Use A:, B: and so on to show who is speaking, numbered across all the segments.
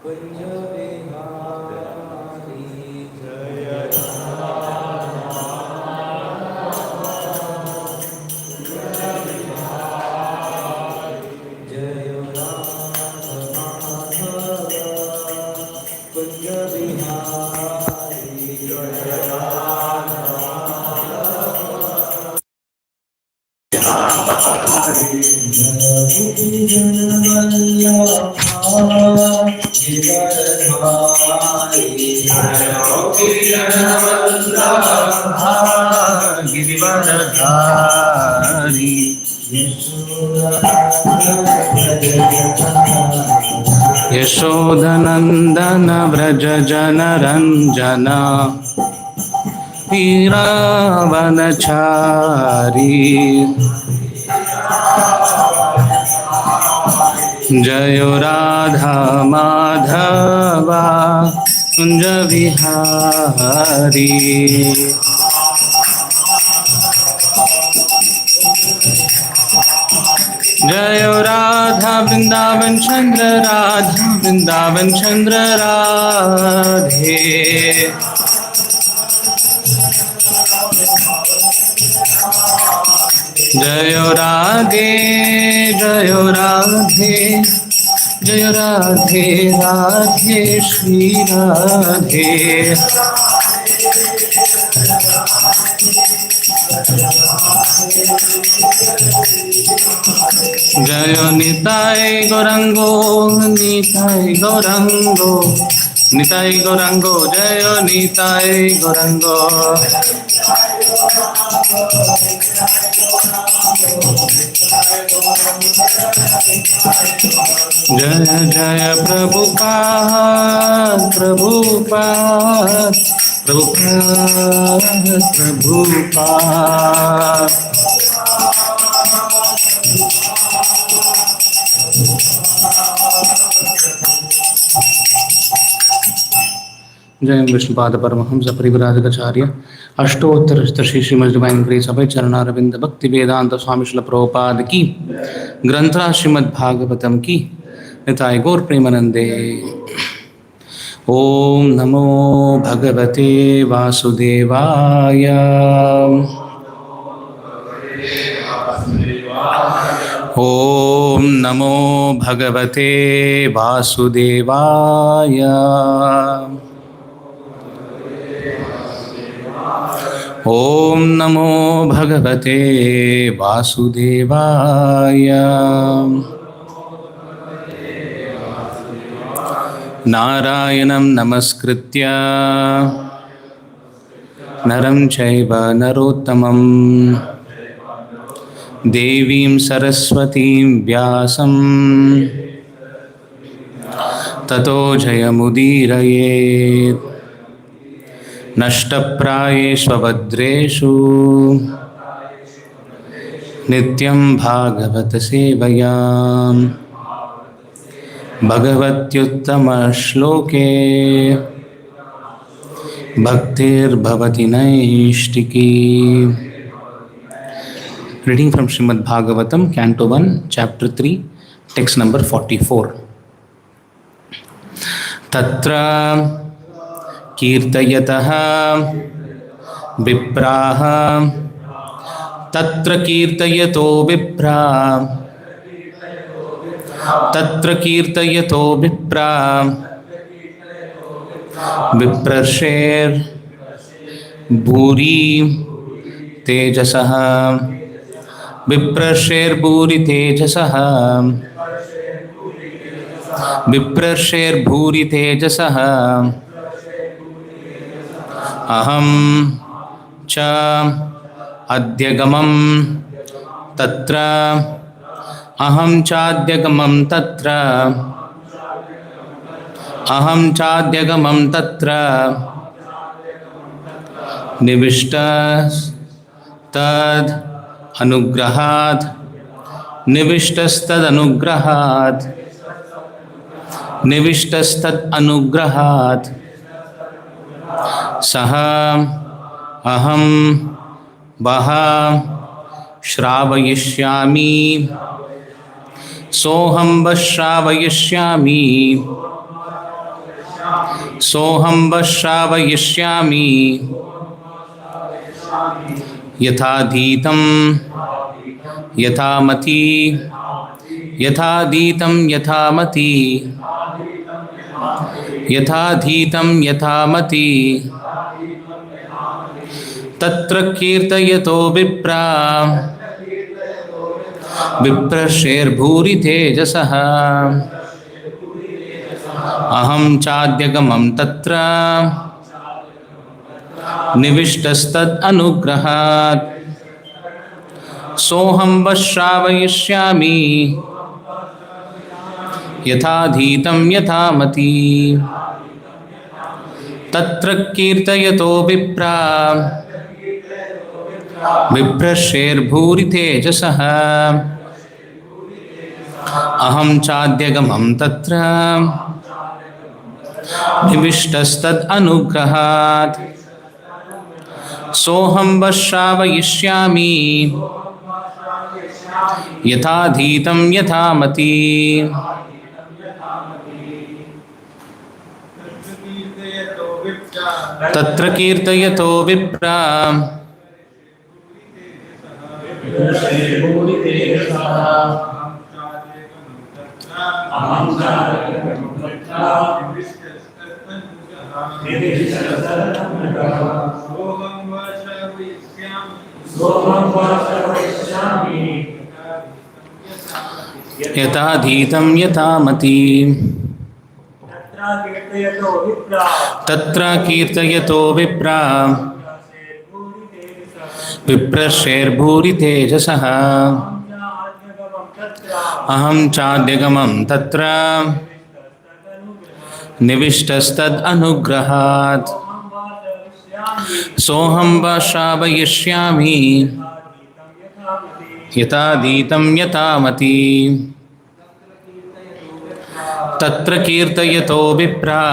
A: Kunja Vihari Jai Girivardhari यशोदनंदन Vraj जनरंजन वीरावनचारी जय राधा माधवा कुंज विहारी जय राधा वृंदावन चंद्र राधे जय राधे जय राधे जय राधे राधे श्री राधे जय निताय गौरंगो निताय गौरंगो निताय गौरंगो जय निताय गौरंगो जय जय प्रभुपाद प्रभुपाद प्रभुपाद प्रभुपाद जय विष्णुपाद परमहंस परिव्राजकाचार्य अष्टोत्तर श्री श्रीमद् डिवाइन ग्रेस अभय चरणारविंद भक्ति वेदांत स्वामी श्रील प्रभुपाद की ग्रंथराज श्रीमद् भागवतम की निताय गौर प्रेमानंदे। ओम नमो भगवते वासुदेवाय ओम नमो भगवते वासुदेवाय ओम नमो भगवते वासुदेवाय नारायणं नमस्कृत्य नरं चैव नरोत्तमं देवीं सरस्वतीं व्यासं ततो जयमुदीरयेत् नष्टप्रायेष्वभद्रेषु नित्यं भागवत सेवया भगवत्युत्तमश्लोके भक्तिर्भवति नैष्टिकी। Reading from Srimad Bhagavatam, Canto 1, Chapter 3, Text number 44. Tatra कीर्तयतः विप्राः तत्र कीर्तयतो विप्रा तत्र कीर्तयतो विप्रा विप्रर्षेर्भूरि तेजसः विप्रर्षेर्भूरि तेजसः विप्रर्षेर्भूरि तेजसः अहं च अद्यगमं तत्र अहं चाद्यगमं तत्र अहं चाद्यगमं तत्र निविष्टस्तद् अनुग्रहात् निविष्टस्तदनुग्रहात् निविष्टस्तद् अनुग्रहात् सह अहं वह श्रावयिष्यामि सोहं वः श्रावयिष्यामि सोहं वः श्रावयिष्यामि यथाधीतं यथामति यथाधीतं यथामति यथाधीतं यथामति तत्र कीर्तयतो विप्रा विप्रशेर्भूरि तेजसः अहं चाद्यगमं तत्र निविष्टस्तद् अनुग्रहात् सोऽहं वश्रावयिष्यामि यथाधीतं यथामति तत्र कीर्तयतो विप्रा विप्रशेर्भूरि तेजसः अहं चाद्यगमं तत्र निविष्टस्तद् अनुग्रहात् सोऽहं वश्रावयिष्यामि यथाधीतं यथामति तत्र कीर्तयतो विप्रा यथाधीतं यथामति तत्र कीर्तयतो विप्रा विप्रशेर्भूरि तेजसः अहं चाद्यगमं तत्र निविष्टस्तद् अनुग्रहात् सोऽहं वश्रावयिष्यामि यथाधीतं यथामति तत्र कीर्तयतो विप्रा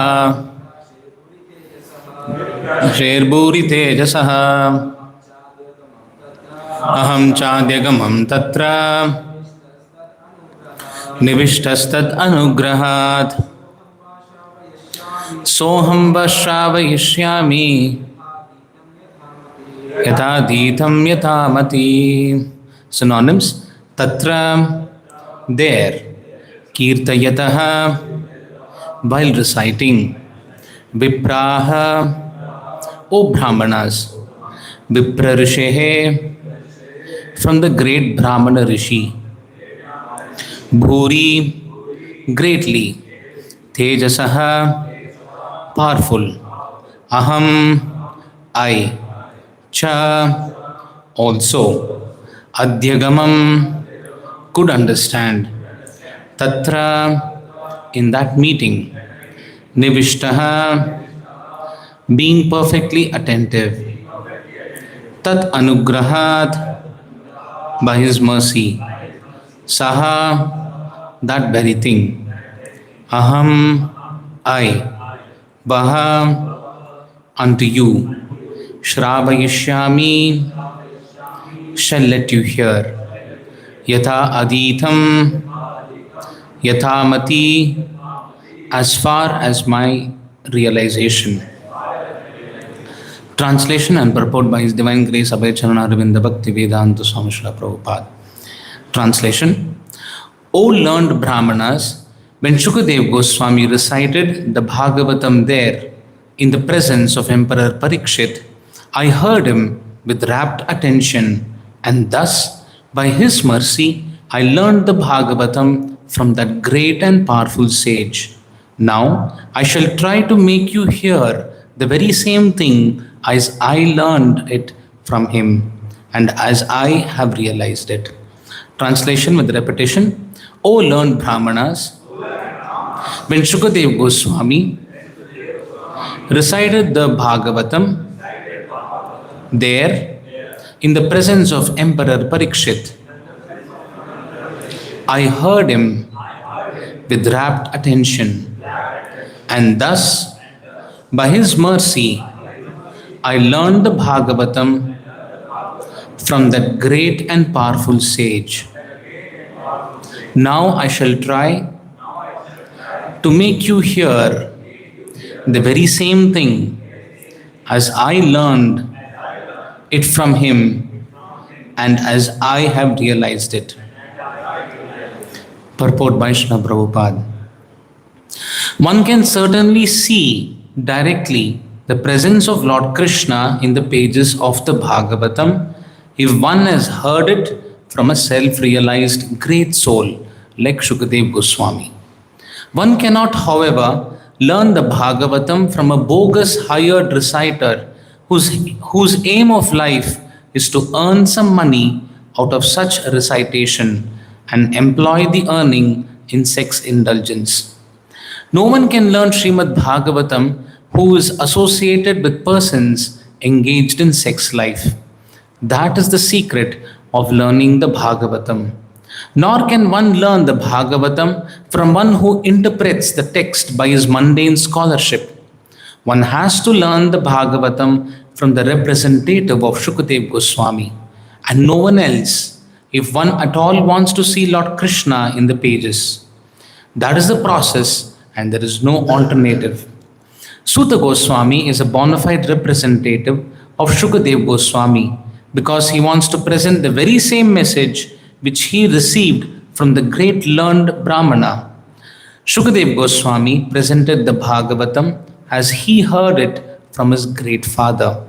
A: शेर्भूरि तेजसः अहं चाद्यगमं तत्र निविष्टस्तद् अनुग्रहात् सोऽहं वश्रावयिष्यामि यथाधीतं यथामति. Synonyms: tatra, there, kirtayataha, while reciting, vipraha, O brahmanas, viprarishehe, from the great brahmana rishi, bhuri, greatly, tejasaha, powerful, aham, I, cha, also, adhyagamam, could understand, tatra, in that meeting, nivishtaha, being perfectly attentive, tat anugrahat, by his mercy, saha, that very thing, aham, I, vaha, unto you, shravayishyami, shall let you hear, yatha aditham, yathamati, as far as my realization. Translation and purport by His Divine Grace Abhay Charana Arvinda Bhakti Vedanta Swami Srila Prabhupada. Translation: O learned Brahmanas, when Shukadev Goswami recited the Bhagavatam there in the presence of Emperor Parikshit, I heard him with rapt attention, and thus, by his mercy, I learned the Bhagavatam from that great and powerful sage. Now, I shall try to make you hear the very same thing as I learned it from him, and as I have realized it. Translation with repetition. O learned Brahmanas, when Shukadev Goswami recited the Bhagavatam there in the presence of Emperor Parikshit, I heard him with rapt attention, and thus, by his mercy, I learned the Bhagavatam from that great and powerful sage. Now I shall try to make you hear the very same thing as I learned it from him, and as I have realized it. Purport by Srila Prabhupada. One can certainly see directly the presence of Lord Krishna in the pages of the Bhagavatam if one has heard it from a self-realized great soul like Shukadev Goswami. One cannot, however, learn the Bhagavatam from a bogus hired reciter whose aim of life is to earn some money out of such recitation and employ the earning in sex indulgence. No one can learn Srimad Bhagavatam who is associated with persons engaged in sex life. That is the secret of learning the Bhagavatam. Nor can one learn the Bhagavatam from one who interprets the text by his mundane scholarship. One has to learn the Bhagavatam from the representative of Shukadev Goswami and no one else, if one at all wants to see Lord Krishna in the pages. That is the process and there is no alternative. Suta Goswami is a bona fide representative of Shukadev Goswami because he wants to present the very same message which he received from the great learned Brahmana. Shukadev Goswami presented the Bhagavatam as he heard it from his great father.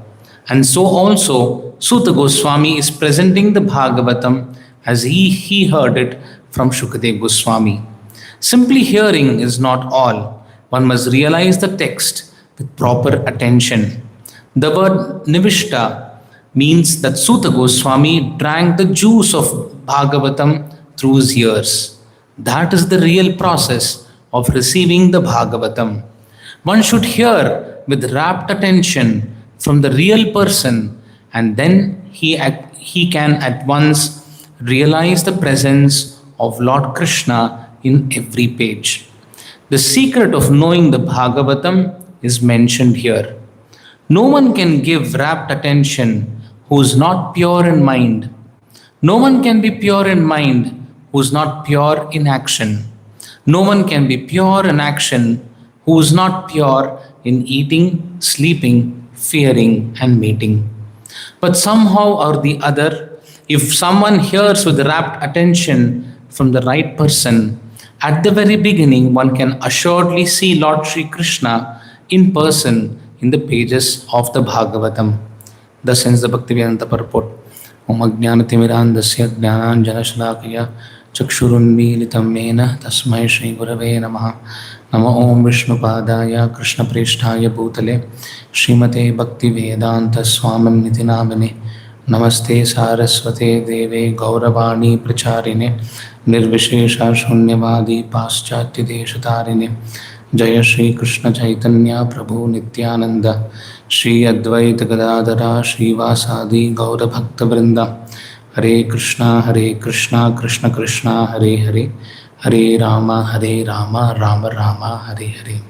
A: And so also Suta Goswami is presenting the Bhagavatam as he heard it from Shukadev Goswami. Simply hearing is not all. One must realize the text with proper attention. The word Nivishta means that Suta Goswami drank the juice of Bhagavatam through his ears. That is the real process of receiving the Bhagavatam. One should hear with rapt attention from the real person and then he can at once realize the presence of Lord Krishna in every page. The secret of knowing the Bhagavatam is mentioned here. No one can give rapt attention who is not pure in mind. No one can be pure in mind who is not pure in action. No one can be pure in action who is not pure in eating, sleeping, fearing, and mating. But somehow or the other, if someone hears with rapt attention from the right person, at the very beginning one can assuredly see Lord Sri Krishna in person in the pages of the Bhagavatam. Thus ends the Bhaktivedanta purport. Om Ajnanatimirandasya Jnananjanashalakaya Chakshurunmilitam Mena Tasmai Shri Gurave Namaha. Nama Om Vishnupadaya Krishna Preshtaya Bhutale Srimate Bhaktivedanta Swamanniti Namane Namaste Saraswate Deve Gauravani Pracharine Nirvishesha Shunyavadi Paschatya Deshatarine Jaya Shri Krishna Chaitanya Prabhu Nityananda Shri Advaita Gadadara Shri Vasadi Gaura Bhakta Vrinda Hare Krishna Krishna Krishna Hare Hare Hare Rama Rama Rama Hare Hare.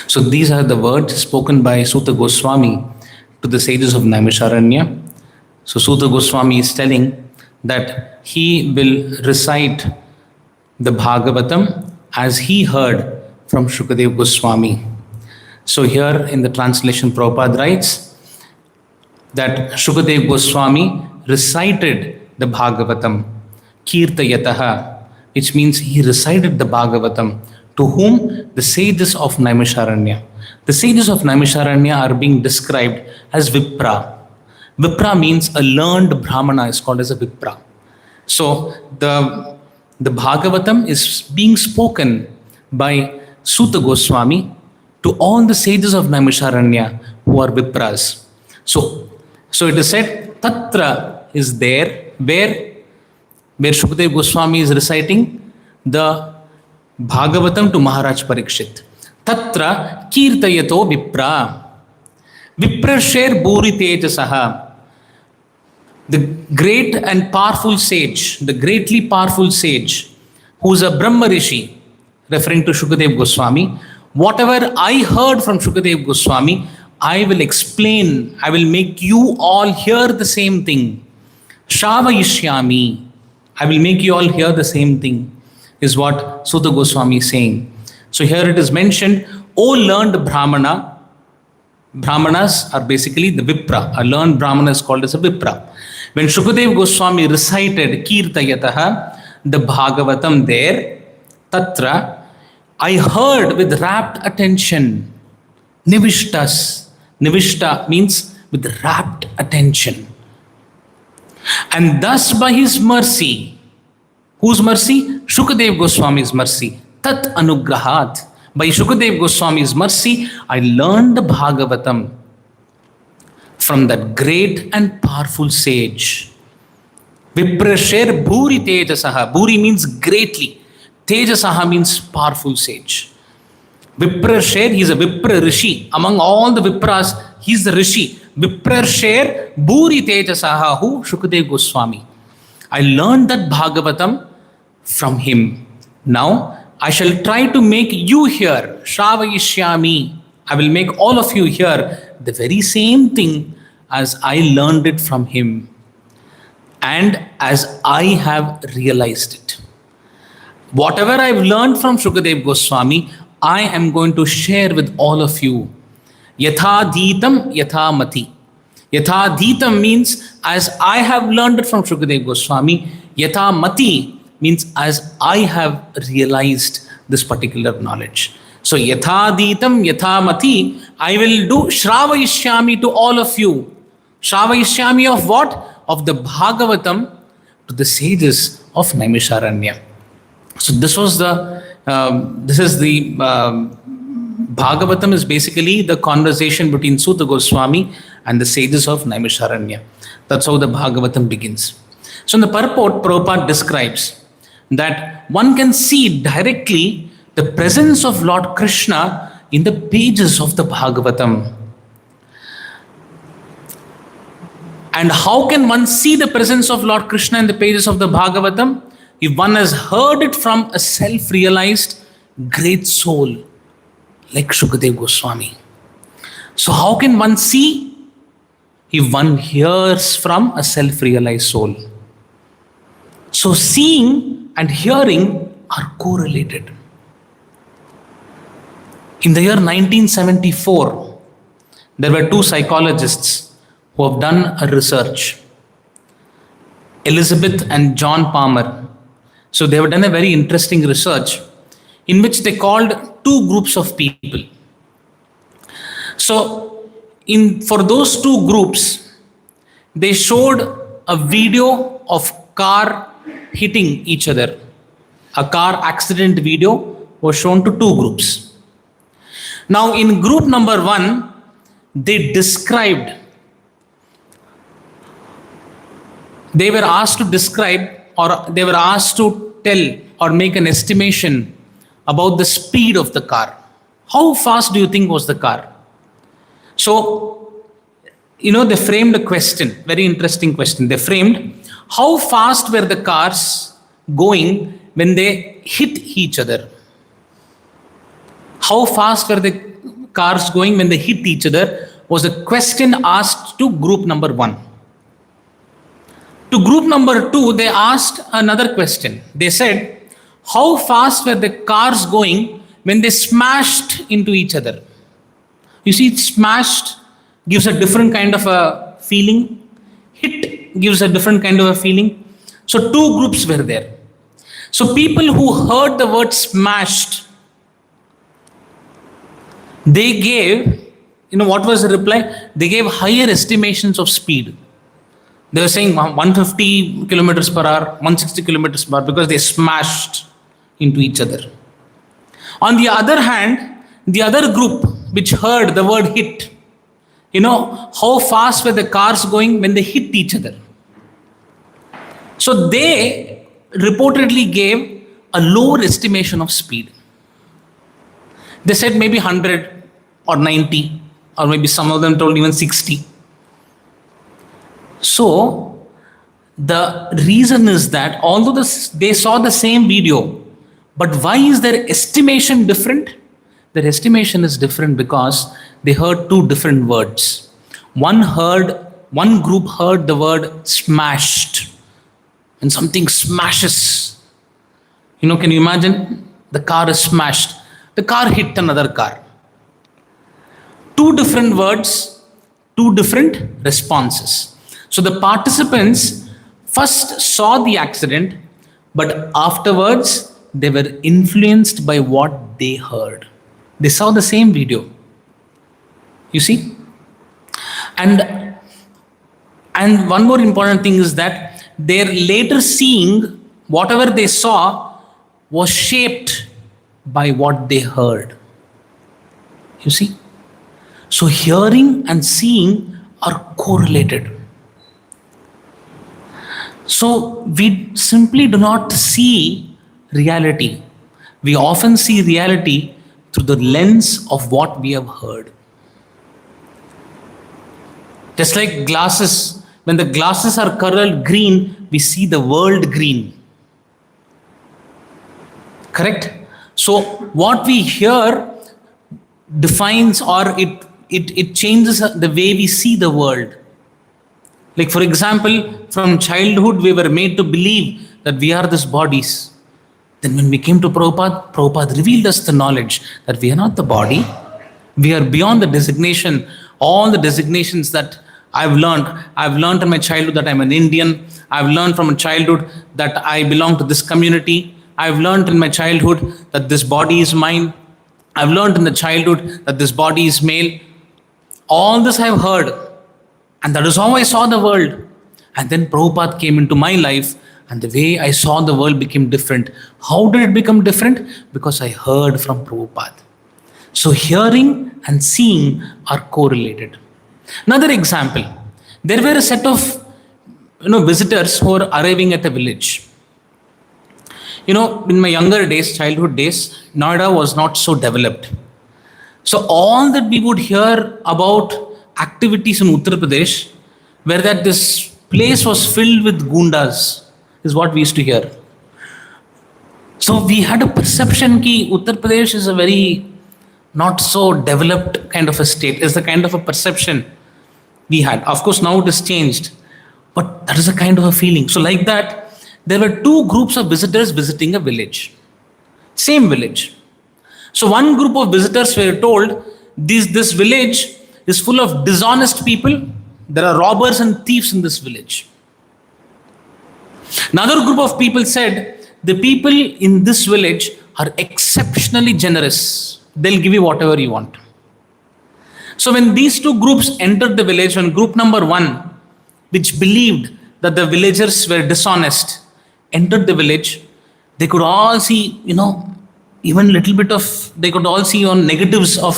A: So these are the words spoken by Suta Goswami to the sages of Naimisharanya. So Suta Goswami is telling that he will recite the Bhagavatam as he heard from Shukadev Goswami. So here in the translation, Prabhupada writes that Shukadev Goswami recited the Bhagavatam, Kirtayataha, which means he recited the Bhagavatam to whom? The sages of Naimisharanya. The sages of Naimisharanya are being described as Vipra. Vipra means a learned Brahmana is called as a Vipra. So the Bhagavatam is being spoken by Suta Goswami to all the sages of Naimisharanya who are Vipras. So it is said, Tatra is there, where Shukadev Goswami is reciting the Bhagavatam to Maharaj Parikshit. Tatra kirtayato vipra. Viprasher bhuri tejasaha. The great and powerful sage, the greatly powerful sage, who is a Brahma Rishi, referring to Shukadev Goswami, whatever I heard from Shukadev Goswami, I will explain, I will make you all hear the same thing. Shravayishyami. I will make you all hear the same thing, is what Suta Goswami is saying. So here it is mentioned, O learned Brahmana. Brahmanas are basically the Vipra. A learned Brahmana is called as a Vipra. When Shukadev Goswami recited Kirtayataha, the Bhagavatam there, Tatra, I heard with rapt attention, Nivishtas. Nivishta means with rapt attention. And thus by his mercy, whose mercy? Shukadev Goswami's mercy. Tat anugrahat. By Shukadev Goswami's mercy, I learned the Bhagavatam from that great and powerful sage. Viprasher Bhuri Tejasaha. Bhuri means greatly. Tejasaha means powerful sage. Viprasher, he is a Vipra Rishi. Among all the Vipras, he is the Rishi. Viprasher Bhuri Tejasaha. Who? Shukadev Goswami. I learned that Bhagavatam from him. Now, I shall try to make you hear, Shravayishyami. I will make all of you hear the very same thing as I learned it from him and as I have realized it. Whatever I've learned from Shukadev Goswami, I am going to share with all of you. Yatha dhitam yatha mati. Yatha dhitam means as I have learned it from Shukadev Goswami. Yatha mati means as I have realized this particular knowledge. So yatha dhitam yatha mati, I will do Shravayishyami to all of you. Shravayishyami of what? Of the Bhagavatam to the sages of Naimisharanya. So this is the Bhagavatam is basically the conversation between Suta Goswami and the sages of Naimisharanya. That's how the Bhagavatam begins. So in the purport, Prabhupada describes that one can see directly the presence of Lord Krishna in the pages of the Bhagavatam. And how can one see the presence of Lord Krishna in the pages of the Bhagavatam? If one has heard it from a self-realized great soul like Shukadev Goswami. So how can one see if one hears from a self-realized soul? So seeing and hearing are correlated. In the year 1974, there were two psychologists who have done a research, Elizabeth and John Palmer. So they have done a very interesting research in which they called two groups of people. So for those two groups, they showed a video of car hitting each other. A car accident video was shown to two groups. Now in group number one, they were asked to describe, or they were asked to tell or make an estimation about the speed of the car. How fast do you think was the car? So, they framed a question, very interesting question. They framed, how fast were the cars going when they hit each other? How fast were the cars going when they hit each other was a question asked to group number one. To group number two, they asked another question. They said, how fast were the cars going when they smashed into each other? You see, smashed gives a different kind of a feeling. Hit gives a different kind of a feeling. So two groups were there. So people who heard the word smashed, they gave, what was the reply? They gave higher estimations of speed. They were saying 150 kilometers per hour, 160 kilometers per hour because they smashed into each other. On the other hand, the other group which heard the word hit, how fast were the cars going when they hit each other? So they reportedly gave a lower estimation of speed. They said maybe 100 or 90, or maybe some of them told even 60. So the reason is that although they saw the same video, but why is their estimation different? Their estimation is different because they heard two different words. One group heard the word smashed. When something smashes, can you imagine? The car is smashed. The car hit another car. Two different words, two different responses. So the participants first saw the accident, but afterwards they were influenced by what they heard. They saw the same video. You see? And And one more important thing is that their later seeing, whatever they saw, was shaped by what they heard. You see? So hearing and seeing are correlated. So we simply do not see reality. We often see reality through the lens of what we have heard. Just like glasses, when the glasses are colored green, we see the world green. Correct? So what we hear defines, or it changes the way we see the world. Like for example, from childhood we were made to believe that we are these bodies. Then when we came to Prabhupada revealed us the knowledge that we are not the body. We are beyond the designation, all the designations that I've learned in my childhood that I'm an Indian. I've learned from a childhood that I belong to this community. I've learned in my childhood that this body is mine. I've learned in the childhood that this body is male. All this I've heard. And that is how I saw the world. And then Prabhupada came into my life, and the way I saw the world became different. How did it become different? Because I heard from Prabhupada. So hearing and seeing are correlated. Another example, there were a set of visitors who were arriving at a village. In my younger days, childhood days, Noida was not so developed. So all that we would hear about activities in Uttar Pradesh were that this place was filled with gundas, is what we used to hear. So we had a perception that Uttar Pradesh is a very not so developed kind of a state, is the kind of a perception we had. Of course, now it has changed, but that is a kind of a feeling. So like that, there were two groups of visitors visiting a village, same village. So one group of visitors were told, this village is full of dishonest people. There are robbers and thieves in this village. Another group of people said, the people in this village are exceptionally generous. They'll give you whatever you want. So when these two groups entered the village, when group number one, which believed that the villagers were dishonest, entered the village, they could all see, even little bit of, they could all see on negatives of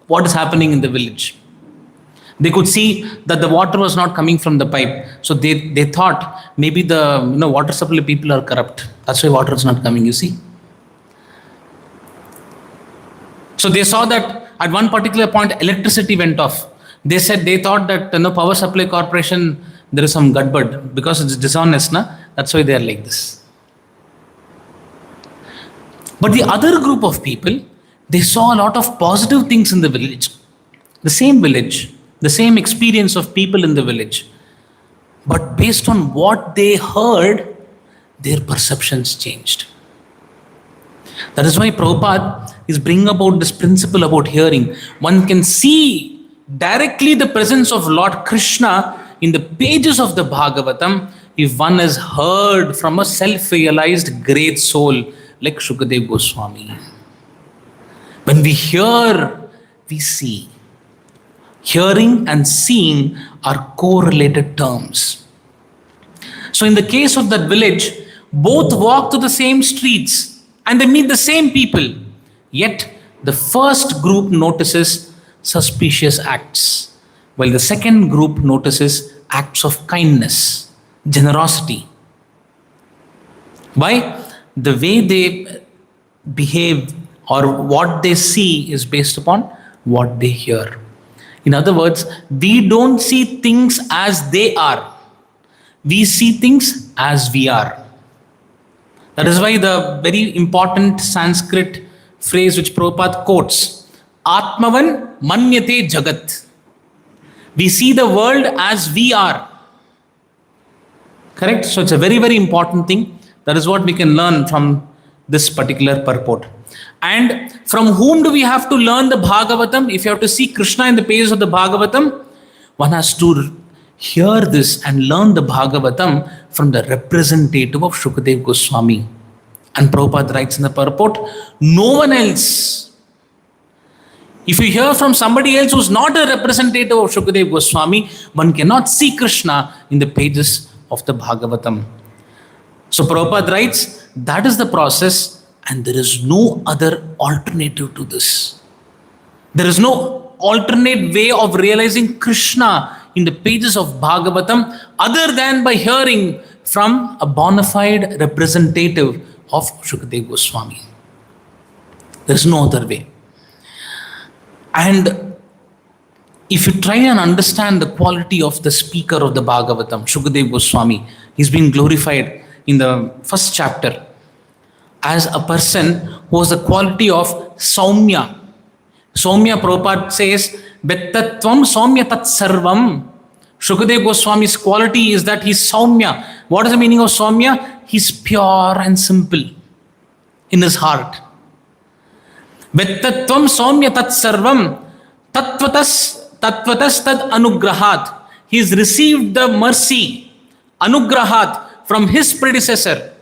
A: what is happening in the village. They could see that the water was not coming from the pipe. So they thought maybe the water supply people are corrupt. That's why water is not coming, you see. So they saw that at one particular point electricity went off. They said they thought that power supply corporation, there is some gadbad because it's dishonest, that's why they are like this. But the other group of people, they saw a lot of positive things in the village. The same village, the same experience of people in the village. But based on what they heard, their perceptions changed. That is why Prabhupada is bringing about this principle about hearing. One can see directly the presence of Lord Krishna in the pages of the Bhagavatam if one has heard from a self-realized great soul like Shukadev Goswami. When we hear, we see. Hearing and seeing are correlated terms. So in the case of that village, both walk to the same streets and they meet the same people. Yet the first group notices suspicious acts, while the second group notices acts of kindness, generosity. Why? The way they behave or what they see is based upon what they hear. In other words, we don't see things as they are. We see things as we are. That is why the very important Sanskrit phrase which Prabhupada quotes, Atmavan manyate jagat. We see the world as we are. Correct? So it's a very, very important thing. That is what we can learn from this particular purport. And from whom do we have to learn the Bhagavatam? If you have to see Krishna in the pages of the Bhagavatam, one has to hear this and learn the Bhagavatam from the representative of Shukadev Goswami. And Prabhupada writes in the purport, no one else If you hear from somebody else who's not a representative of Shukadeva Goswami, one cannot see Krishna in the pages of the Bhagavatam. So Prabhupada writes, that is the process, and there is no other alternative to this. There is no alternate way of realizing Krishna in the pages of Bhagavatam other than by hearing from a bona fide representative of Shukadeva Goswami. There is no other way. And if you try and understand the quality of the speaker of the Bhagavatam, Shukadeva Goswami, he's been glorified in the first chapter as a person who has the quality of Saumya. Saumya, Prabhupada says, Vettatvam Saumya Tat Sarvam. Shukadeva Goswami's quality is that he's Saumya. What is the meaning of Saumya? He's pure and simple in his heart. Vettatvam Saumya Tat Sarvam Tattvatas Tad Anugrahat. He's received the mercy, Anugrahat, from his predecessor.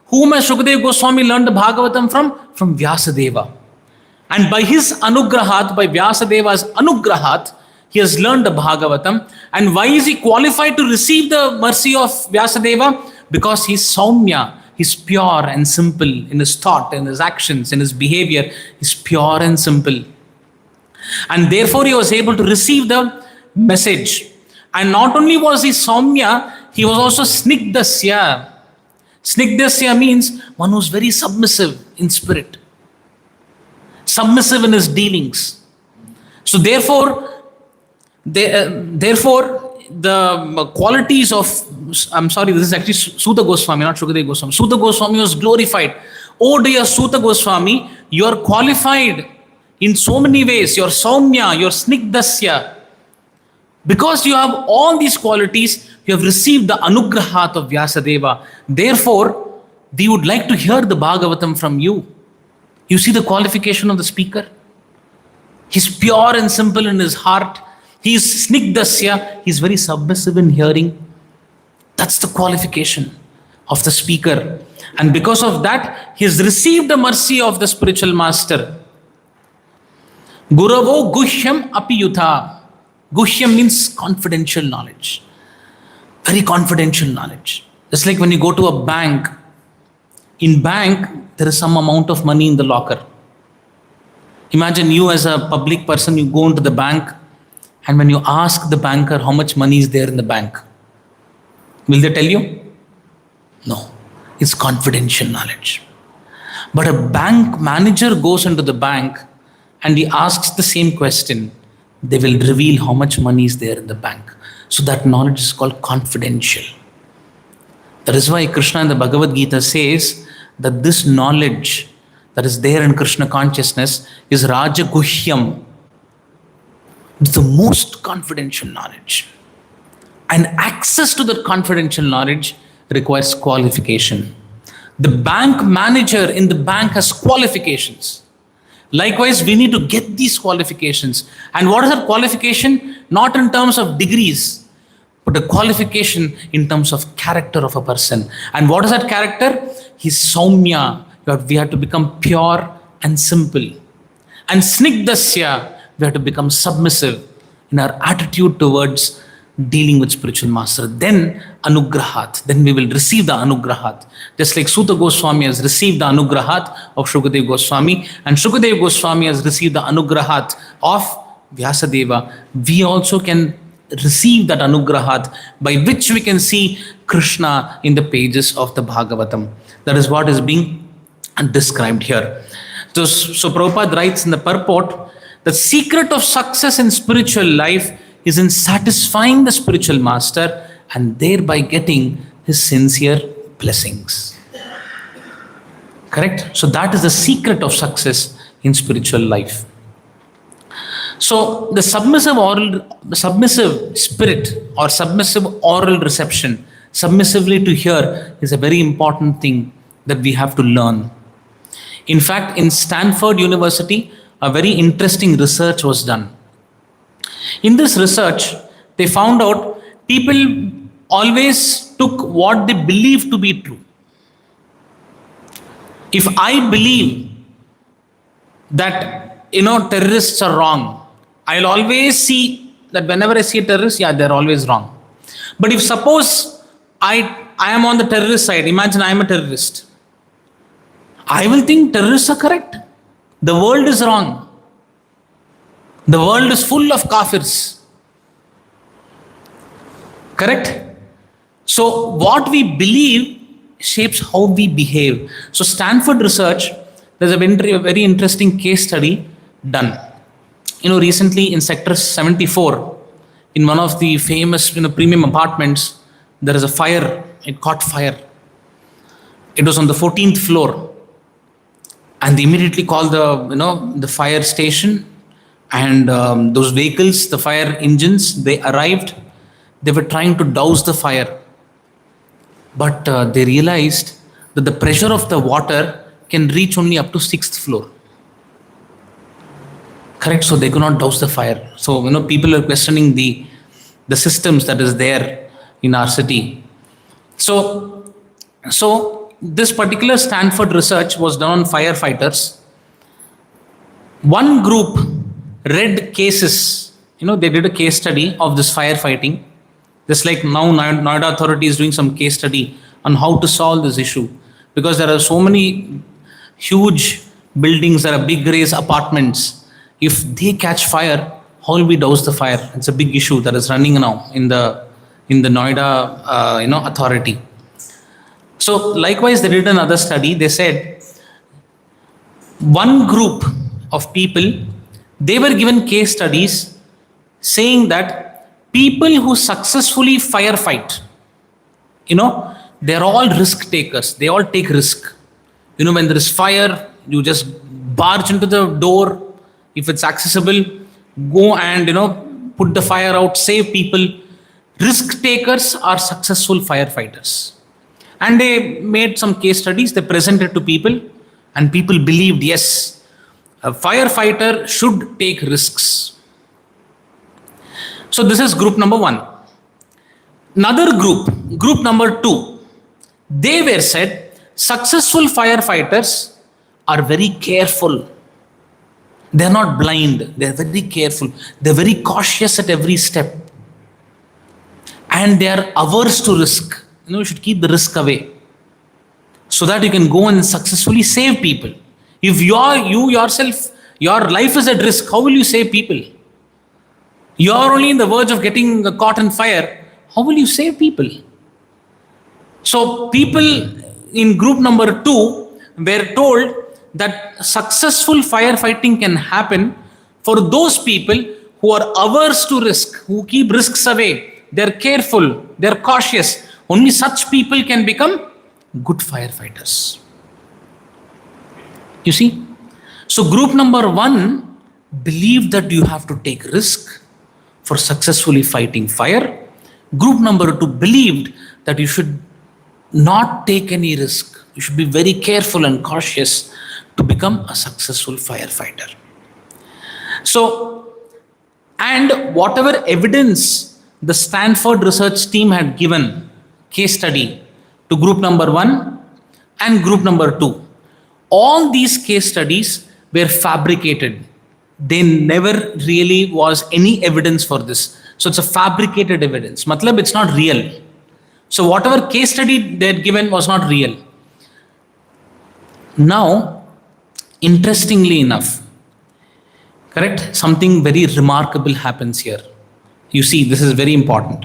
A: Whom has Shukadeva Goswami learned the Bhagavatam from? From Vyasadeva. And by his Anugrahat, by Vyasadeva's Anugrahat, he has learned the Bhagavatam. And why is he qualified to receive the mercy of Vyasadeva? Because he's Saumya. He's pure and simple in his thought, in his actions, in his behavior. He's pure and simple. And therefore he was able to receive the message. And not only was he Saumya, he was also Snigdasya. Snigdasya means one who's very submissive in spirit. Submissive in his dealings. So therefore the qualities of, I'm sorry, this is actually Suta Goswami, not Shukadeva Goswami. Suta Goswami was glorified. Oh dear Suta Goswami, you are qualified in so many ways. You're Saumya, you're Snigdasya. Because you have all these qualities, you have received the Anugrahat of Vyasadeva. Therefore, we would like to hear the Bhagavatam from you. You see the qualification of the speaker? He's pure and simple in his heart. He's Snigdasya. He's very submissive in hearing. That's the qualification of the speaker. And because of that, he has received the mercy of the spiritual master. Guravo Guhyam Apiyutha. Guhyam means confidential knowledge. Very confidential knowledge. It's like when you go to a bank. In bank, there is some amount of money in the locker. Imagine you as a public person, you go into the bank, and when you ask the banker how much money is there in the bank, will they tell you? No. It's confidential knowledge. But a bank manager goes into the bank and he asks the same question. They will reveal how much money is there in the bank. So that knowledge is called confidential. That is why Krishna in the Bhagavad Gita says that this knowledge that is there in Krishna consciousness is Raja Guhyam. It's the most confidential knowledge. And access to that confidential knowledge requires qualification. The bank manager in the bank has qualifications. Likewise, we need to get these qualifications. And what is that qualification? Not in terms of degrees, but a qualification in terms of character of a person. And what is that character? He's Saumya. We have to become pure and simple. And Snigdasya, we have to become submissive in our attitude towards dealing with spiritual master. Then Anugrahat. Then we will receive the Anugrahat. Just like Suta Goswami has received the Anugrahat of Shukadeva Goswami, and Shukadeva Goswami has received the Anugrahat of Vyasadeva, we also can receive that Anugrahat by which we can see Krishna in the pages of the Bhagavatam. That is what is being described here. So Prabhupada writes in the purport, the secret of success in spiritual life is in satisfying the spiritual master and thereby getting his sincere blessings. Correct? So that is the secret of success in spiritual life. So the submissive spirit or submissive oral reception, submissively to hear, is a very important thing that we have to learn. In fact, in Stanford University, a very interesting research was done. In this research, they found out people always took what they believe to be true. If I believe that terrorists are wrong. I'll always see that whenever I see a terrorist, yeah, they're always wrong. But if suppose I am on the terrorist side, imagine I am a terrorist, I will think terrorists are correct. The world is wrong. The world is full of kafirs. Correct? So what we believe shapes how we behave. So Stanford research, there's a very interesting case study done. Recently in Sector 74, in one of the famous premium apartments, there is a fire. It caught fire. It was on the 14th floor. And they immediately called the fire station, and those vehicles, the fire engines, they arrived. They were trying to douse the fire. But they realized that the pressure of the water can reach only up to 6th floor. Correct? So they could not douse the fire. So, people are questioning the systems that is there in our city. So this particular Stanford research was done on firefighters. One group read cases, they did a case study of this firefighting. Just like now Noida Authority is doing some case study on how to solve this issue. Because there are so many huge buildings, there are big raised apartments. If they catch fire, how will we douse the fire? It's a big issue that is running now in the Noida Authority. So likewise, they did another study. They said one group of people, they were given case studies saying that people who successfully firefight, they're all risk takers. They all take risk. When there is fire, you just barge into the door. If it's accessible, go and, put the fire out, save people. Risk takers are successful firefighters. And they made some case studies, they presented to people, and people believed, yes, a firefighter should take risks. So this is group number one. Another group number two, they were said, successful firefighters are very careful. They're not blind, they're very careful. They're very cautious at every step. And they are averse to risk. You should keep the risk away so that you can go and successfully save people. If you yourself, your life is at risk, how will you save people? You are only in the verge of getting caught in fire. How will you save people? So people in group number two were told that successful firefighting can happen for those people who are averse to risk, who keep risks away. They're careful, they're cautious. Only such people can become good firefighters. You see? So group number one believed that you have to take risk for successfully fighting fire. Group number two believed that you should not take any risk. You should be very careful and cautious to become a successful firefighter. So, and whatever evidence the Stanford research team had given case study to group number one and group number two, all these case studies were fabricated. There never really was any evidence for this. So it's a fabricated evidence. Matlab, it's not real. So whatever case study they had given was not real. Now, interestingly enough, correct, something very remarkable happens here. You see, this is very important.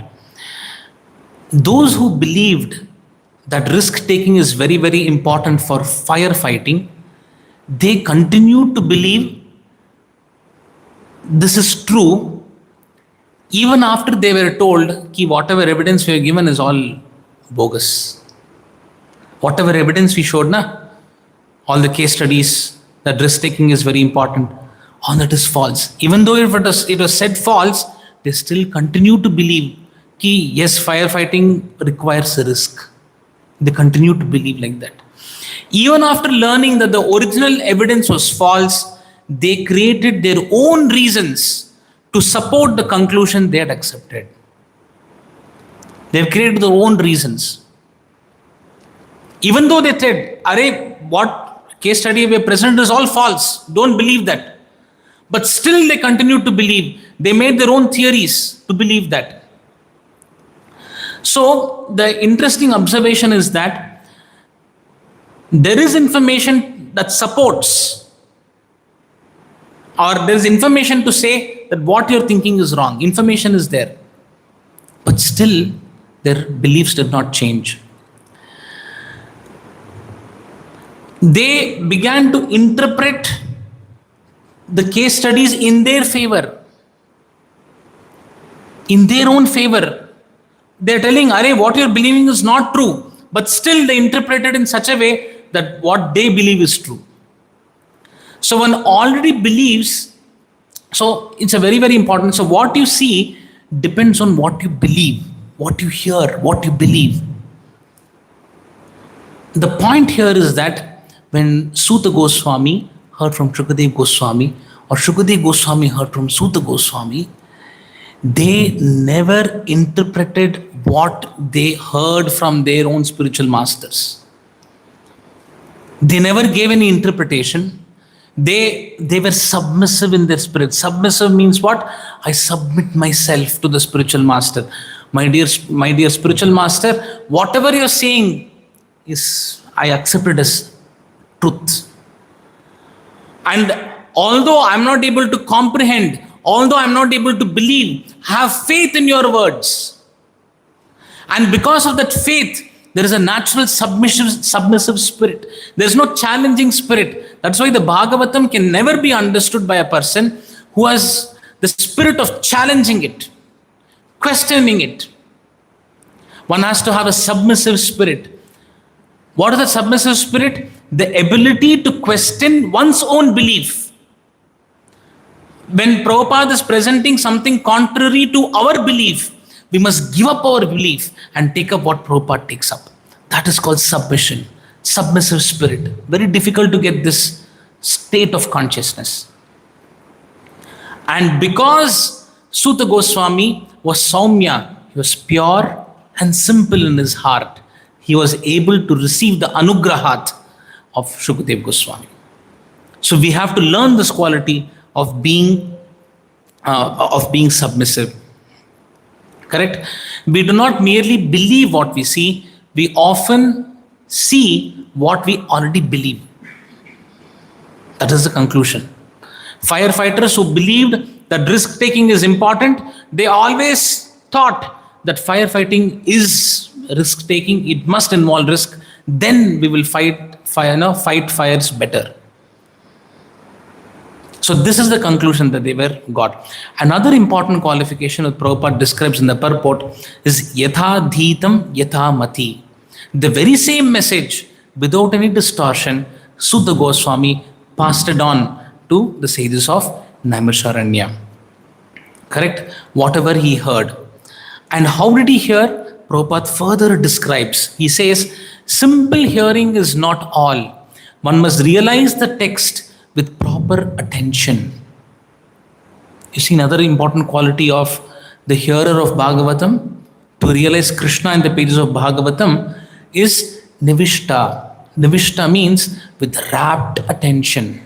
A: Those who believed that risk taking is very, very important for firefighting, they continue to believe this is true even after they were told that whatever evidence we have given is all bogus. Whatever evidence we showed, all the case studies that risk taking is very important, all that is false. Even though it was said false, they still continue to believe that yes, firefighting requires a risk. They continue to believe like that. Even after learning that the original evidence was false, they created their own reasons to support the conclusion they had accepted. They've created their own reasons. Even though they said, "Arey, what case study we present is all false. Don't believe that." But still they continued to believe. They made their own theories to believe that. So the interesting observation is that there is information that supports, or there is information to say that what you're thinking is wrong. Information is there. But still their beliefs did not change. They began to interpret the case studies in their favor, in their own favor. They're telling, Arey, what you're believing is not true. But still they interpret it in such a way that what they believe is true. So one already believes, so it's a very, very important. So what you see depends on what you believe, what you hear, what you believe. The point here is that when Suta Goswami heard from Shukadev Goswami, or Shukadev Goswami heard from Suta Goswami, they never interpreted what they heard from their own spiritual masters. They never gave any interpretation. They were submissive in their spirit. Submissive means what? I submit myself to the spiritual master. My dear spiritual master, whatever you're saying is, I accept it as truth. And although I'm not able to comprehend, although I'm not able to believe, have faith in your words. And because of that faith, there is a natural submissive spirit. There is no challenging spirit. That's why the Bhagavatam can never be understood by a person who has the spirit of challenging it, questioning it. One has to have a submissive spirit. What is the submissive spirit? The ability to question one's own belief. When Prabhupada is presenting something contrary to our belief, we must give up our belief and take up what Prabhupada takes up. That is called submission, submissive spirit. Very difficult to get this state of consciousness. And because Suta Goswami was Saumya, he was pure and simple in his heart, he was able to receive the anugrahat of Shukadev Goswami. So we have to learn this quality of being submissive. Correct? We do not merely believe what we see, we often see what we already believe. That is the conclusion. Firefighters who believed that risk taking is important, they always thought that firefighting is risk taking, it must involve risk, then we will fight fires better. So this is the conclusion that they were got. Another important qualification that Prabhupada describes in the purport is yatha dhitam yatha mati. The very same message, without any distortion, Suta Goswami passed it on to the sages of Naimisharanya. Correct? Whatever he heard. And how did he hear? Prabhupada further describes. He says, simple hearing is not all. One must realize the text with proper attention. You see, another important quality of the hearer of Bhagavatam to realize Krishna in the pages of Bhagavatam is nivishta. Nivishta means with rapt attention.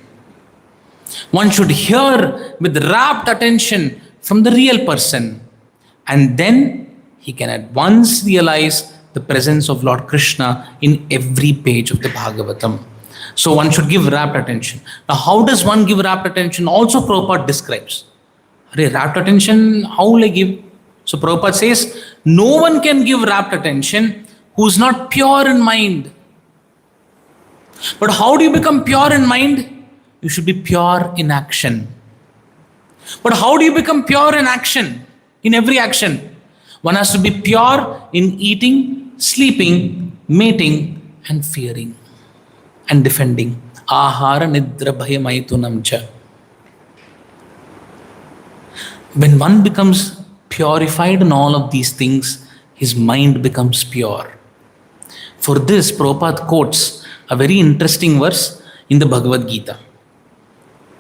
A: One should hear with rapt attention from the real person, and then he can at once realize the presence of Lord Krishna in every page of the Bhagavatam. So one should give rapt attention. Now how does one give rapt attention? Also Prabhupada describes. Rapt attention, how will I give? So Prabhupada says, no one can give rapt attention who is not pure in mind. But how do you become pure in mind? You should be pure in action. But how do you become pure in action? In every action. One has to be pure in eating, sleeping, mating, and fearing, and defending. Ahara nidra bhayamaitunam cha. When one becomes purified in all of these things, his mind becomes pure. For this, Prabhupada quotes a very interesting verse in the Bhagavad Gita.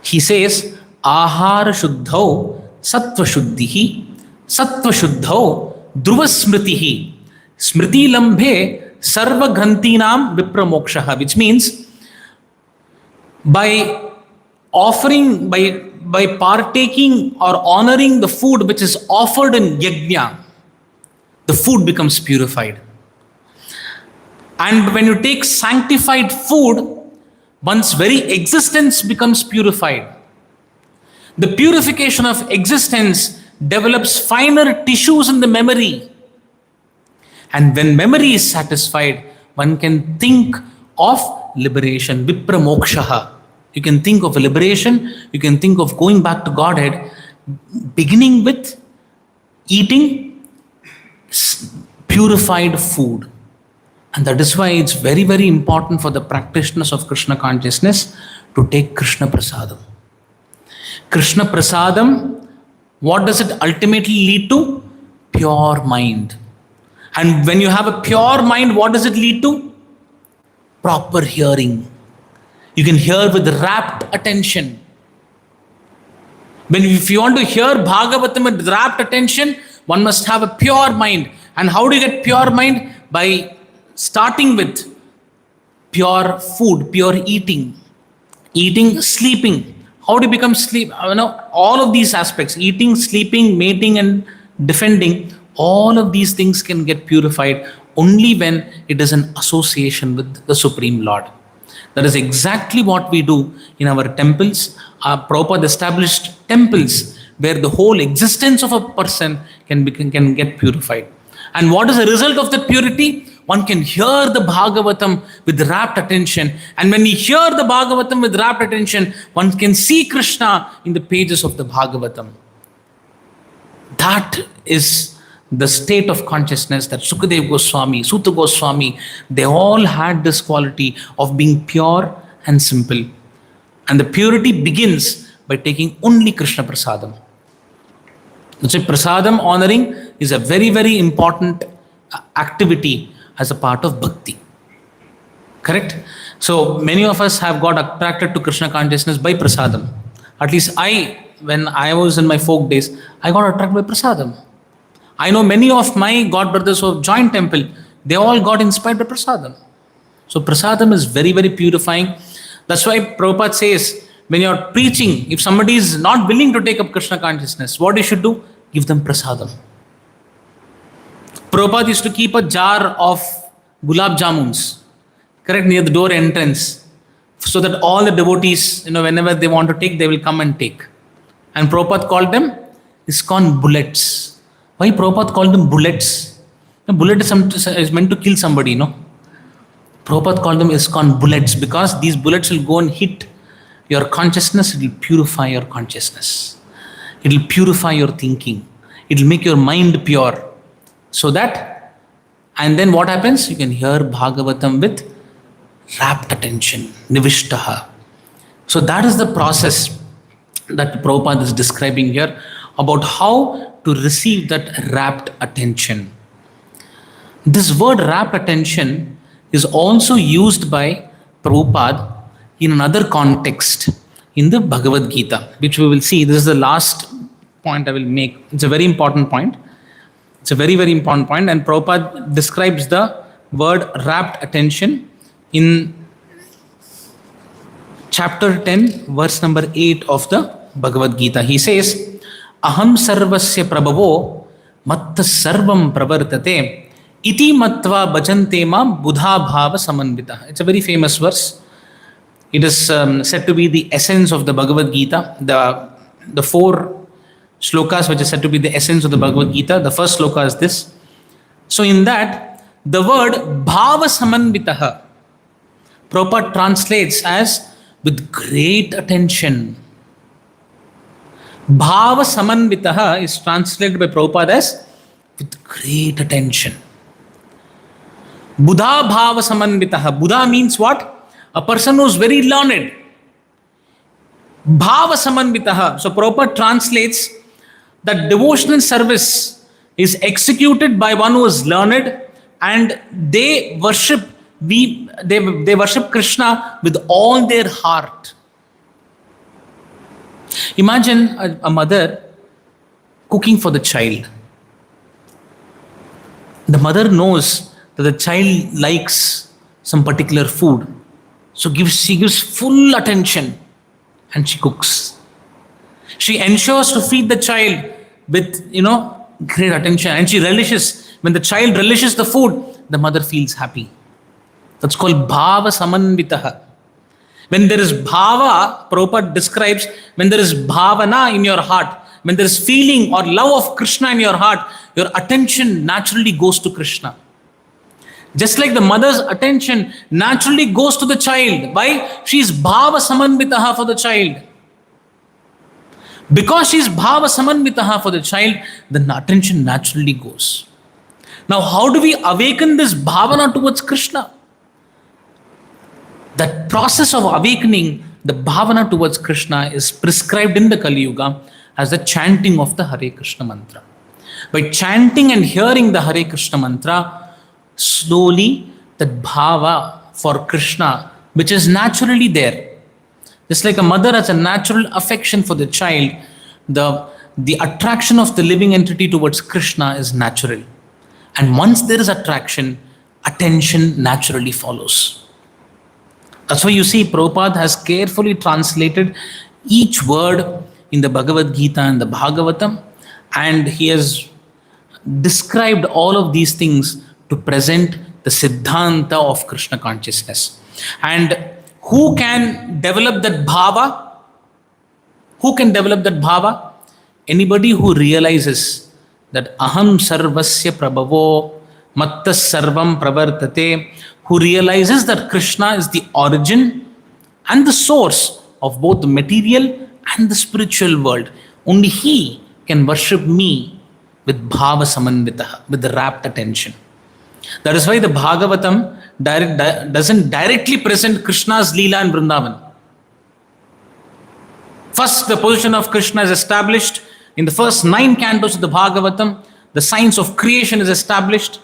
A: He says, Ahara shuddhau sattva shuddhihi sattva shuddhau dhruva smritihi smriti lambhe sarva grantinam vipramokshaha, which means by by partaking or honoring the food which is offered in yajna, the food becomes purified. And when you take sanctified food, one's very existence becomes purified. The purification of existence develops finer tissues in the memory. And when memory is satisfied, one can think of liberation, vipramokshaha. You can think of liberation, you can think of going back to Godhead, beginning with eating purified food. And that is why it's very, very important for the practitioners of Krishna consciousness to take Krishna Prasadam. Krishna Prasadam, what does it ultimately lead to? Pure mind. And when you have a pure mind, what does it lead to? Proper hearing. You can hear with rapt attention. If you want to hear Bhagavatam with rapt attention, one must have a pure mind. And how do you get pure mind? By starting with pure food, pure eating, sleeping. How do you become sleep? All of these aspects, eating, sleeping, mating and defending, all of these things can get purified only when it is an association with the Supreme Lord. That is exactly what we do in our temples. Our Prabhupada established temples where the whole existence of a person can get purified. And what is the result of that purity? One can hear the Bhagavatam with rapt attention. And when we hear the Bhagavatam with rapt attention, one can see Krishna in the pages of the Bhagavatam. That is the state of consciousness that Sukadev Goswami, Suta Goswami, they all had this quality of being pure and simple. And the purity begins by taking only Krishna Prasadam. So Prasadam honoring is a very, very important activity as a part of bhakti. Correct? So many of us have got attracted to Krishna consciousness by Prasadam. At least when I was in my folk days, I got attracted by Prasadam. I know many of my god brothers who have joined temple, they all got inspired by Prasadam. So Prasadam is very, very purifying. That's why Prabhupada says, when you're preaching, if somebody is not willing to take up Krishna consciousness, what you should do? Give them Prasadam. Prabhupada used to keep a jar of gulab jamuns, correct, near the door entrance, so that all the devotees, whenever they want to take, they will come and take. And Prabhupada called them ISKCON bullets. Why Prabhupada called them bullets? A bullet is meant to kill somebody, no? Prabhupada called them ISKCON bullets because these bullets will go and hit your consciousness. It will purify your consciousness. It will purify your thinking. It will make your mind pure. So that, and then what happens? You can hear Bhagavatam with rapt attention, nivishtaha. So that is the process that Prabhupada is describing here about how to receive that rapt attention. This word rapt attention is also used by Prabhupada in another context in the Bhagavad Gita, which we will see. This is the last point I will make. It's a very important point. It's a very, very important point. And Prabhupada describes the word rapt attention in chapter 10, verse number 8 of the Bhagavad Gita. He says, Aham sarvasya prabhavo matta sarvam pravartate iti matva bhajante mam buddha bhava samanvita. It's a very famous verse. It is said to be the essence of the Bhagavad Gita. The four shlokas which is said to be the essence of the Bhagavad Gita. The first shloka is this. So in that, the word bhava samanvitaha, Prabhupada translates as with great attention. Bhava samanvitaha is translated by Prabhupada as with great attention. Buddha bhava samanvitaha. Buddha means what? A person who is very learned. Bhava samanvitaha. So Prabhupada translates that devotional service is executed by one who is learned and they worship Krishna with all their heart. Imagine a mother cooking for the child. The mother knows that the child likes some particular food. So she gives full attention and she cooks. She ensures to feed the child with, great attention, and she relishes. When the child relishes the food, the mother feels happy. That's called bhava samanvitaha. When there is bhava, Prabhupada describes, when there is bhavana in your heart, when there is feeling or love of Krishna in your heart, your attention naturally goes to Krishna. Just like the mother's attention naturally goes to the child. Why? She is bhava samanvitaha for the child. Because she is bhava samanvitaha for the child, the attention naturally goes. Now, how do we awaken this bhavana towards Krishna? That process of awakening the bhavana towards Krishna is prescribed in the Kali Yuga as the chanting of the Hare Krishna mantra. By chanting and hearing the Hare Krishna mantra, slowly that bhava for Krishna, which is naturally there, just like a mother has a natural affection for the child, the attraction of the living entity towards Krishna is natural. And once there is attraction, attention naturally follows. That's why you see Prabhupada has carefully translated each word in the Bhagavad Gita and the Bhagavatam, and he has described all of these things to present the Siddhanta of Krishna consciousness. And who can develop that bhava? Who can develop that bhava? Anybody who realizes that aham sarvasya prabhavo mattas sarvam pravartate, who realizes that Krishna is the origin and the source of both the material and the spiritual world. Only he can worship me with bhava samanvitaha, with the rapt attention. That is why the Bhagavatam doesn't directly present Krishna's Leela in Vrindavan. First, the position of Krishna is established. In the first 9 cantos of the Bhagavatam, the science of creation is established.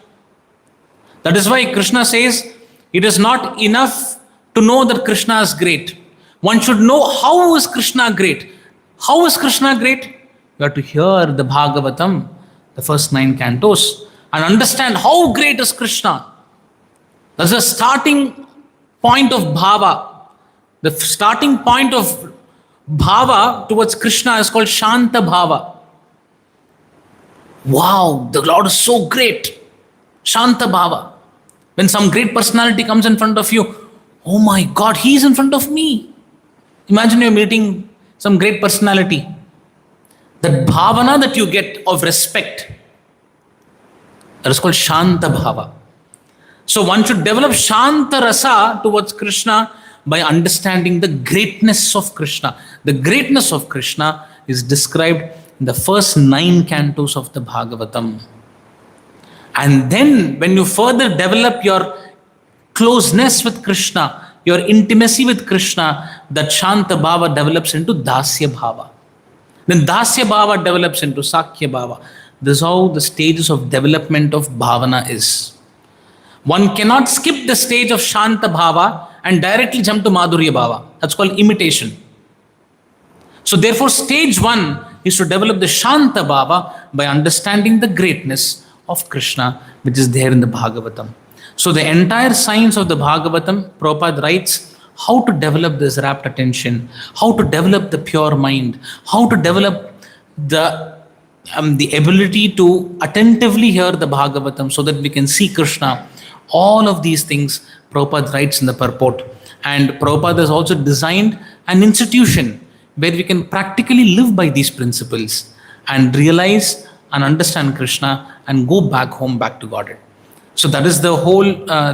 A: That is why Krishna says, it is not enough to know that Krishna is great. One should know how is Krishna great. How is Krishna great? You have to hear the Bhagavatam, the first 9 cantos, and understand how great is Krishna. That's the starting point of bhava. The starting point of bhava towards Krishna is called Shanta Bhava. Wow, the Lord is so great. Shanta Bhava. When some great personality comes in front of you, oh my God, he is in front of me. Imagine you're meeting some great personality. That bhavana that you get of respect, that is called Shanta Bhava. So one should develop Shanta Rasa towards Krishna by understanding the greatness of Krishna. The greatness of Krishna is described in the first 9 cantos of the Bhagavatam. And then when you further develop your closeness with Krishna, your intimacy with Krishna, that Shanta Bhava develops into Dasya Bhava. Then Dasya Bhava develops into Sakya Bhava. This is how the stages of development of Bhavana is. One cannot skip the stage of Shanta Bhava and directly jump to Madhurya Bhava. That's called imitation. So therefore, stage 1 is to develop the Shanta Bhava by understanding the greatness of Krishna, which is there in the Bhagavatam. So the entire science of the Bhagavatam, Prabhupada writes how to develop this rapt attention, how to develop the pure mind, how to develop the ability to attentively hear the Bhagavatam so that we can see Krishna. All of these things Prabhupada writes in the purport. And Prabhupada has also designed an institution where we can practically live by these principles and realize and understand Krishna and go back home, back to Godhead. So that is the whole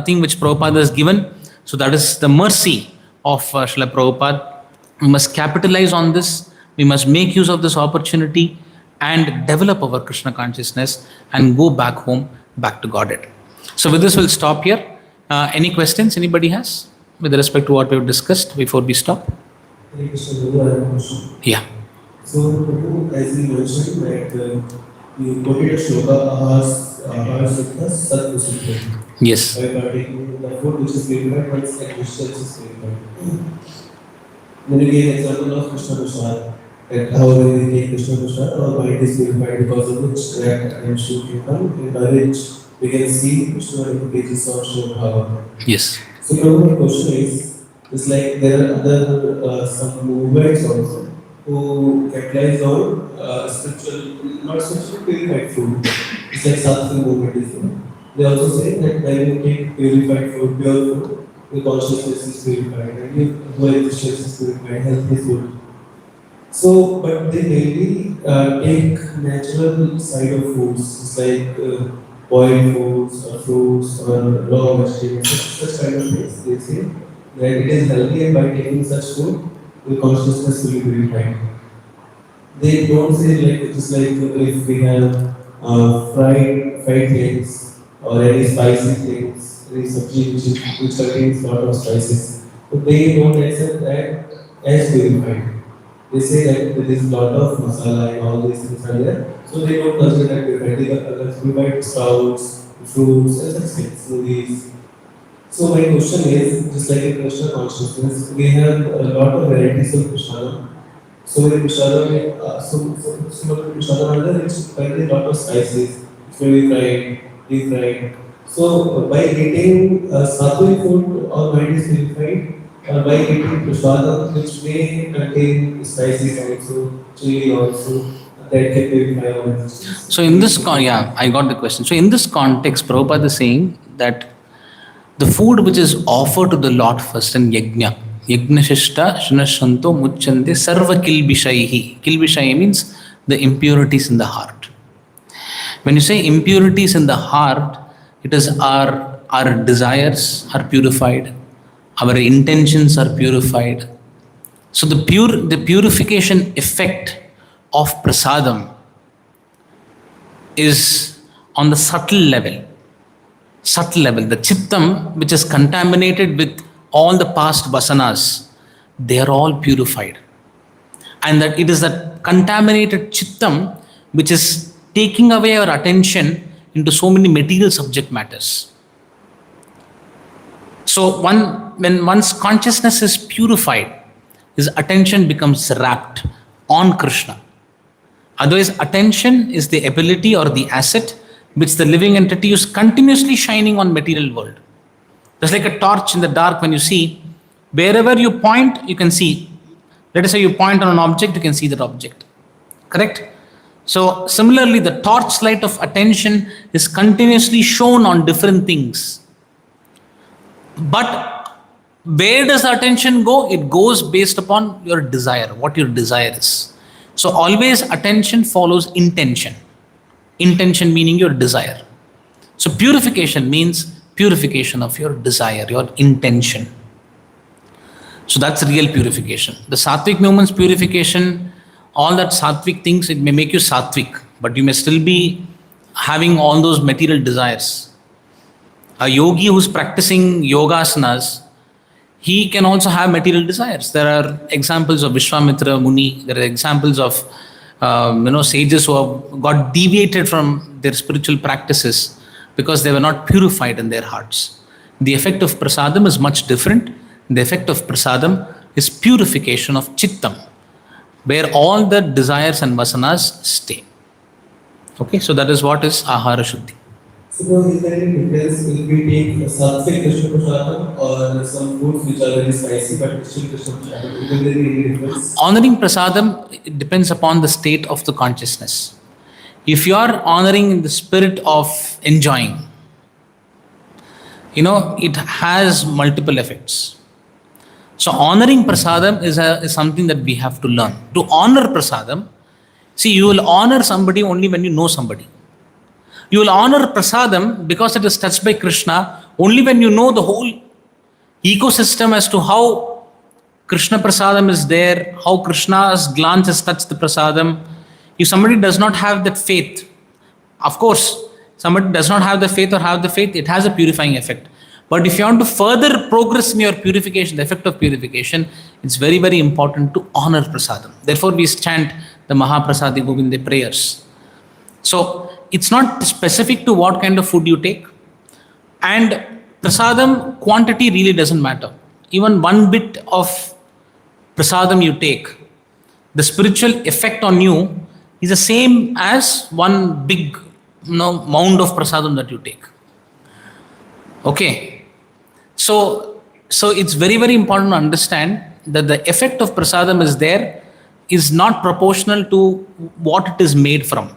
A: thing which Prabhupada has given. So that is the mercy of Srila Prabhupada. We must capitalize on this. We must make use of this opportunity and develop our Krishna consciousness and go back home, back to Godhead. So with this, we'll stop here. Any questions anybody has with respect to what we've discussed before we stop? Yeah.
B: So, as you mentioned, that you quoted a shloka, Sat-Vishuddha.
A: Yes.
B: By partaking the food which is purified, one's existence is purified. Then you gave example of Krishna Prasad, that how we take Krishna Prasad, our mind is purified because of which that attention can come, and by which we can see Krishna in the pages of Srimad Bhagavatam.
A: Yes.
B: So, my question is like there are other some movements also. who capitalize on spiritual, not spiritual, purified food. It's like sattvic movement is there. They also say that when you take purified food, pure food, your consciousness is purified and your existence is purified, health is good. So, but they mainly take natural side of foods, it's like boiled foods or fruits or raw vegetables, such kind of things. They say that it is healthy and by taking such food, your consciousness will be purified. They don't say like just like if we have fried things or any spicy things, any sabji which contains lot of spices. So they don't accept that as purified. They say that there is lot of masala and all these things are there, so they don't consider that purified. They provide sprouts, fruits, and such things, smoothies. So my question is, just like in Krishna consciousness, we have a lot of varieties of Krishna. So in Prashadam, Prashadam under it's currently a lot of spices, which may be fried, deep fried. So by eating sattvic food or mind is purified, or by eating Prashadam, which may contain spices also, chili also, that can purify all these.
A: So in this I got the question. So in this context, Prabhupada is saying that the food which is offered to the Lord first in Yajna, Yajnashishta Shinashanto Muchante Sarva Kilbishaihi. Kilbishai means the impurities in the heart. When you say impurities in the heart, it is our desires are purified, our intentions are purified. So the purification effect of prasadam is on the subtle level. The chittam, which is contaminated with all the past vasanas, they are all purified. And that it is that contaminated chittam which is taking away our attention into so many material subject matters. So when one's consciousness is purified, his attention becomes wrapped on Krishna. Otherwise, attention is the ability or the asset which the living entity is continuously shining on material world. Just like a torch in the dark, when you see, wherever you point, you can see. Let us say you point on an object, you can see that object. Correct? So similarly, the torchlight of attention is continuously shown on different things. But where does the attention go? It goes based upon your desire, what your desire is. So always attention follows intention. Intention meaning your desire. So purification means purification of your desire, your intention. So that's real purification. The sattvic movement's purification, all that sattvic things, it may make you sattvic, but you may still be having all those material desires. A yogi who's practicing yogasanas, he can also have material desires. There are examples of Vishwamitra Muni, there are examples of sages who have got deviated from their spiritual practices because they were not purified in their hearts. The effect of prasadam is much different. The effect of prasadam is purification of chittam, where all the desires and vasanas stay. Okay, so that is what is ahara shuddhi.
B: So is there any difference if we take sattvic Krishna prasadam or some foods which are very spicy but still Krishna prasadam? Will there be any difference?
A: Honoring prasadam, it depends upon the state of the consciousness. If you are honoring in the spirit of enjoying, it has multiple effects. So honoring prasadam is something that we have to learn. To honor prasadam, see, you will honor somebody only when you know somebody. You will honor prasadam because it is touched by Krishna only when you know the whole ecosystem as to how Krishna prasadam is there, how Krishna's glance has touched the prasadam. If somebody does not have that faith, of course, somebody does not have the faith or have the faith, it has a purifying effect. But if you want to further progress in your purification, the effect of purification, it's very, very important to honor prasadam. Therefore, we chant the Mahaprasadi Govinde prayers. So, it's not specific to what kind of food you take. And prasadam quantity really doesn't matter. Even one bit of prasadam you take, the spiritual effect on you is the same as one big mound of prasadam that you take. Okay. So it's very, very important to understand that the effect of prasadam is there is not proportional to what it is made from.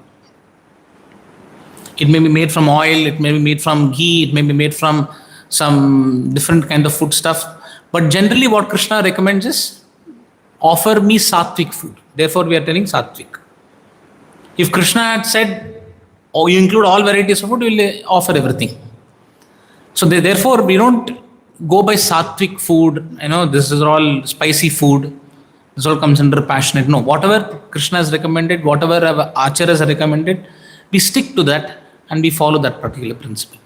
A: It may be made from oil, it may be made from ghee, it may be made from some different kind of food stuff. But generally what Krishna recommends is, offer me sattvic food. Therefore we are telling sattvic. If Krishna had said, oh, you include all varieties of food, we will offer everything. So therefore we don't go by sattvic food, this is all spicy food. This all comes under passionate. No, whatever Krishna has recommended, whatever our acharyas have recommended, we stick to that and we follow that particular principle.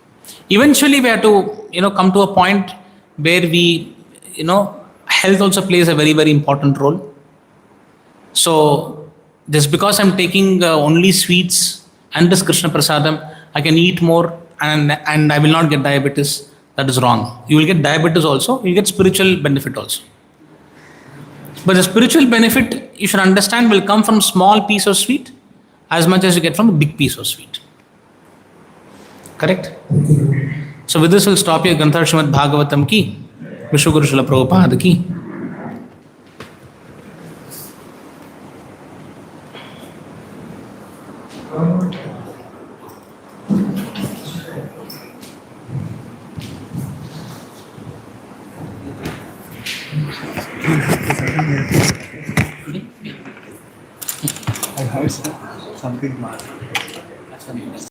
A: Eventually we have to, come to a point where we, health also plays a very, very important role. So just because I'm taking only sweets and this Krishna Prasadam, I can eat more and I will not get diabetes. That is wrong. You will get diabetes also, you will get spiritual benefit also. But the spiritual benefit, you should understand, will come from small piece of sweet as much as you get from a big piece of sweet. Correct? So with this we'll stop here. Granthar Srimad Bhagavatam ki, Vishnu Guru Srila Prabhupada ki.
C: I heard something.